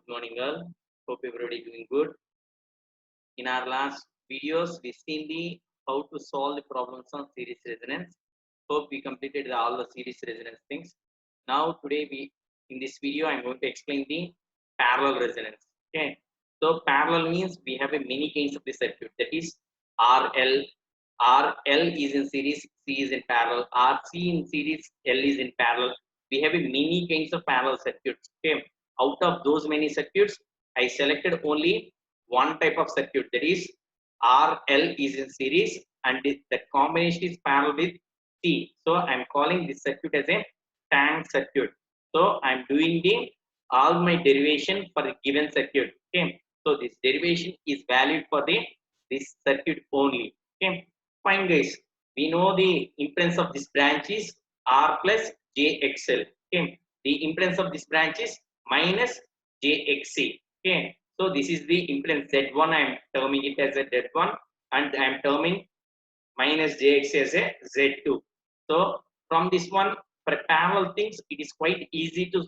Good morning, all. Hope everybody doing good. In our last videos, we seen the how to solve the problems on series resonance. Hope we completed all the series resonance things. Now today in this video I'm going to explain the parallel resonance. Okay. So parallel means we have a many kinds of the circuit, that is RL. RL is in series, C is in parallel. RC in series, L is in parallel. We have a many kinds of parallel circuits. Okay. Out of those many circuits, I selected only one type of circuit, that is RL is in series and the combination is parallel with C. So I'm calling this circuit as a tank circuit. So I'm doing the all my derivation for the given circuit. Okay. So this derivation is valid for the this circuit only. Okay. Fine, guys. We know the impedance of this branch is R plus JXL. Okay. The impedance of this branch is minus JXC. Okay. So this is the impedance Z1. I am terming it as a Z1 and I am terming minus JXC as a Z2. So from this one, for parallel things, it is quite easy to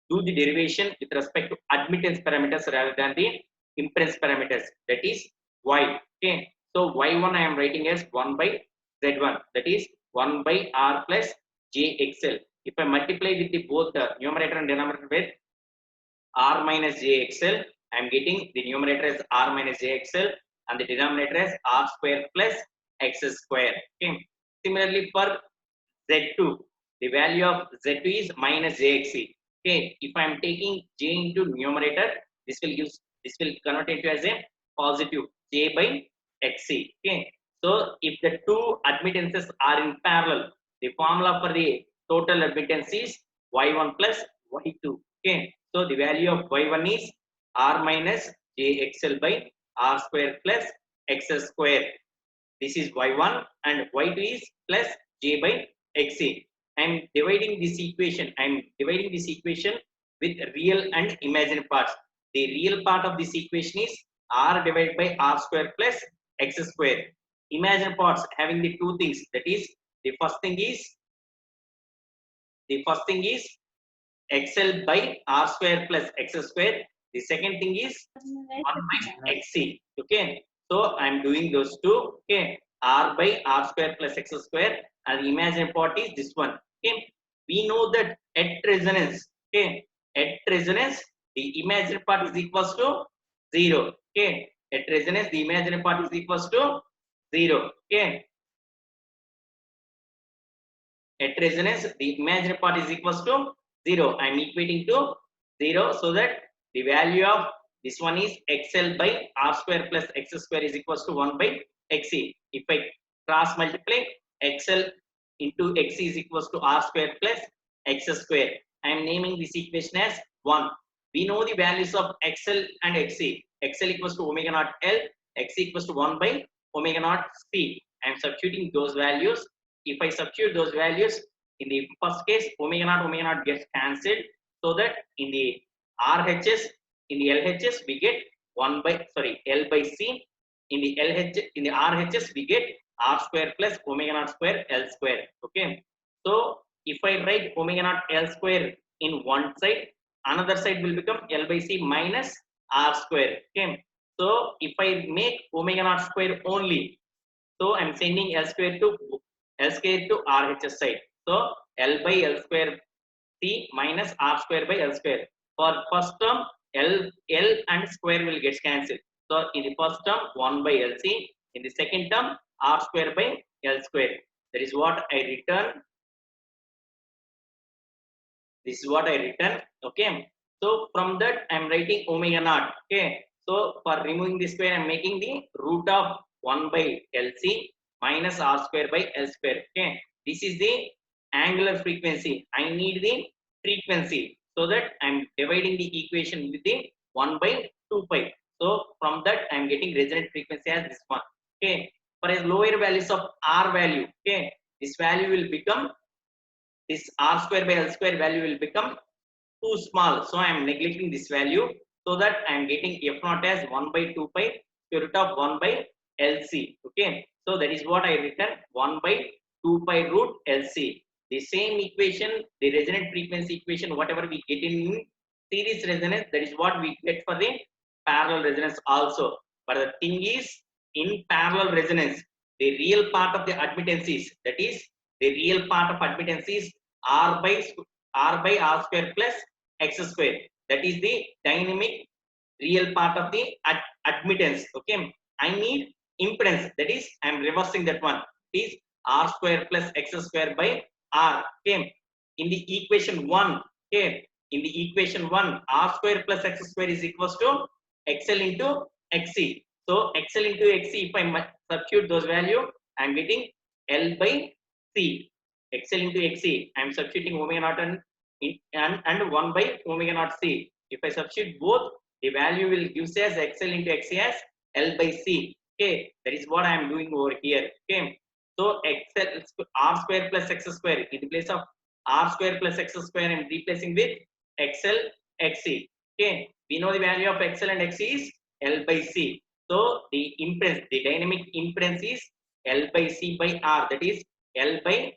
do the derivation with respect to admittance parameters rather than the impedance parameters. That is Y. Okay. So Y1 I am writing as 1 by Z1. That is 1 by R plus JXL. If I multiply with the both the numerator and denominator with R minus JXL, I am getting the numerator as R minus JXL and the denominator as R square plus X square. Okay. Similarly for Z2, the value of Z2 is minus JXC. Okay. If I am taking J into numerator, this will convert into as a positive J by XC. Okay. So if the two admittances are in parallel, the formula for the total admittance is Y1 plus Y2. Okay. So the value of Y1 is R minus JXL by R square plus X square. This is Y1 and Y2 is plus J by XC. I am dividing this equation. With real and imaginary parts. The real part of this equation is R divided by R square plus X square. Imaginary parts having the two things. That is, the first thing is XL by R square plus X square. The second thing is 1 by XC. Okay. So I'm doing those two. Okay. R by R square plus X square. And the imaginary part is this one. Okay. We know that at resonance. Okay. At resonance, the imaginary part is equals to 0. Okay. At resonance, the imaginary part is equals to 0. Okay. At resonance, the imaginary part is equals to 0. I am equating to 0 so that the value of this one is XL by R square plus X square is equals to 1 by XC. If I cross multiply, XL into XC is equals to R square plus X square. I am naming this equation as 1. We know the values of XL and XC. XL equals to omega naught L, XC equals to 1 by omega naught C. I am substituting those values. If I substitute those values, in the first case, omega naught gets cancelled, so that in the RHS, in the LHS, we get L by C. In the RHS, we get R square plus omega naught square L square. Okay. So if I write omega naught L square in one side, another side will become L by C minus R square. Okay. So if I make omega naught square only, so I'm sending L square to RHS side. So L by L square C minus R square by L square. For first term, L and square will get cancelled. So in the first term, 1 by LC. In the second term, R square by L square. That is what I return. This is what I return. Okay. So from that, I'm writing omega naught. Okay. So for removing this square, I'm making the root of 1 by LC minus R square by L square. Okay. This is the angular frequency. I need the frequency. So that I'm dividing the equation with the 1 by 2 pi. So from that, I'm getting resonant frequency as this one. Okay. For a lower values of R value, okay, this value will become, this R square by L square value will become too small. So I am neglecting this value, so that I am getting F naught as 1 by 2 pi square root of 1 by LC. Okay. So that is what I written, 1 by 2 pi root LC. The same equation, the resonant frequency equation, whatever we get in series resonance, that is what we get for the parallel resonance also. But the thing is, in parallel resonance, the real part of the admittance is, that is, the real part of admittance is r by r square plus x square. That is the dynamic real part of the admittance. Okay, I need impedance. That is, I am reversing that one. It is r square plus x square by r. Okay, in the equation 1. Okay, in the equation 1, r square plus x square is equals to xl into xc. So xl into xc, if I substitute those value, I am getting L by C. XL into XC, I am substituting omega naught and 1 by omega naught C. If I substitute both, the value will give as XL into XC as L by C. Okay, that is what I am doing over here. Okay, so XL R square plus X square, in the place of R square plus X square, I am replacing with XL XC. Okay, we know the value of XL and XC is L by C. So the impedance, the dynamic impedance is L by C by R, that is L by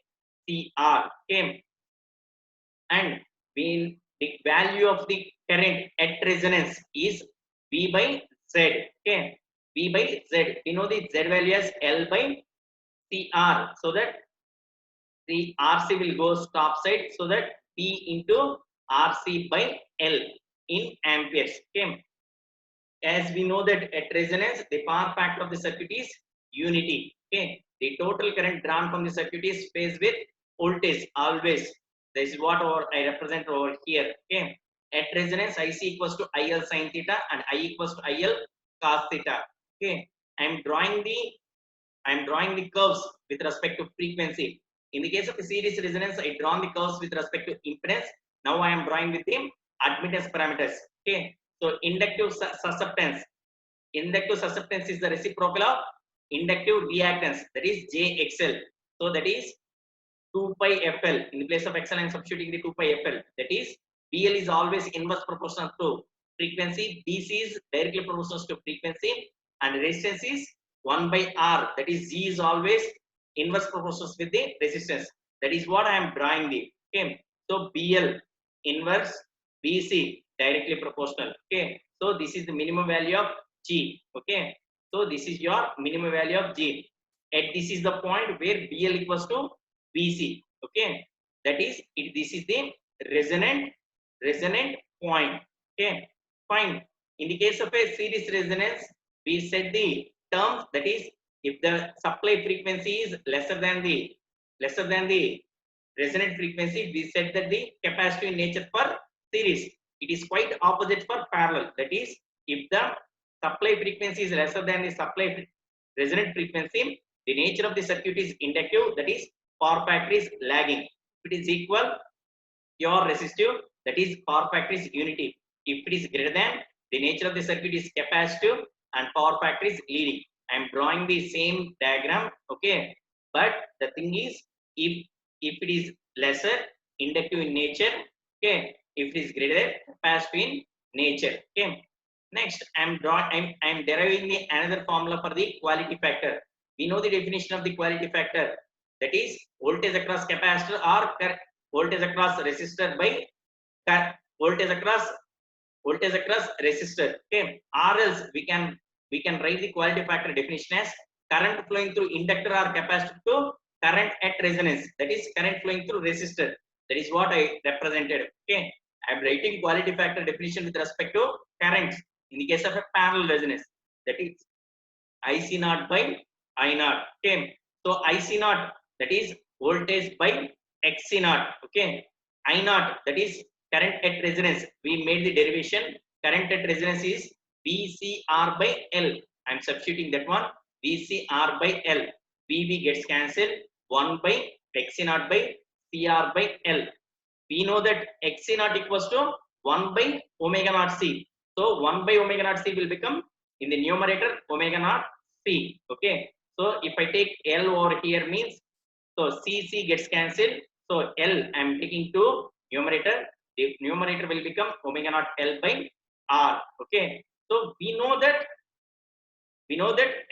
CR. Okay, and the value of the current at resonance is V by Z. Okay, V by Z. We know the Z value as L by CR, so that the RC will go top side, so that P into RC by L in amperes. Okay, as we know that at resonance, the power factor of the circuit is unity. Okay, the total current drawn from the circuit is phase with voltage always. This is what I represent over here. Okay, at resonance, IC equals to IL sin theta and I equals to IL cos theta. Okay, I am drawing the curves with respect to frequency. In the case of the series resonance, I drawn the curves with respect to impedance. Now I am drawing with the admittance parameters. Okay, so inductive susceptance. Inductive susceptance is the reciprocal of inductive reactance, that is JXL. So that is 2 pi FL. In the place of XL, I am substituting the 2 pi FL. That is, BL is always inverse proportional to frequency, DC is directly proportional to frequency, and resistance is 1 by R. That is, G is always inverse proportional with the resistance. That is what I am drawing the. Okay, so BL inverse, BC directly proportional. Okay, so this is the minimum value of G. Okay, so this is your minimum value of G. And this is the point where BL equals to BC. Okay, that is this is the resonant point. Okay, fine. In the case of a series resonance, we set the terms, that is, if the supply frequency is lesser than the resonant frequency, we said that the capacitive nature for series. It is quite opposite for parallel. That is, if the supply frequency is lesser than the supply resonant frequency, the nature of the circuit is inductive. That is, power factor is lagging. If it is equal, pure resistive, that is, power factor is unity. If it is greater than, the nature of the circuit is capacitive and power factor is leading. I am drawing the same diagram. Okay, but the thing is, if it is lesser, inductive in nature. Okay, if it is greater, capacitive in nature. Okay, next I am deriving the another formula for the quality factor. We know the definition of the quality factor, that is voltage across capacitor or voltage across resistor by voltage across resistor. Okay, or else we can write the quality factor definition as current flowing through inductor or capacitor to current at resonance, that is current flowing through resistor. That is what I represented. Okay, I am writing quality factor definition with respect to currents in the case of a parallel resonance, that is IC naught by I naught. Okay, so IC naught, that is voltage by XC naught. Okay, I naught, that is current at resonance. We made the derivation. Current at resonance is VCR by L. I am substituting that one. VCR by L. VB gets cancelled. 1 by XC naught by CR by L. We know that XC naught equals to 1 by omega naught C. So 1 by omega naught C will become in the numerator omega naught C. Okay. So if I take L over here means, so CC gets cancelled. So L I am taking to numerator. The numerator will become omega naught L by R. Okay. So we know that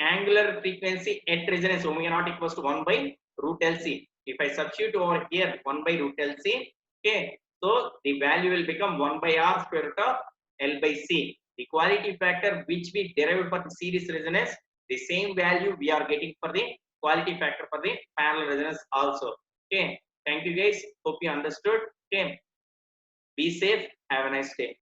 angular frequency at resonance omega naught equals to 1 by root LC. If I substitute over here 1 by root LC, okay, So the value will become 1 by r square root of L by C. The quality factor which we derived for the series resonance, the same value we are getting for the quality factor for the parallel resonance also. Okay. Thank you guys. Hope you understood. Okay. Be safe. Have a nice day.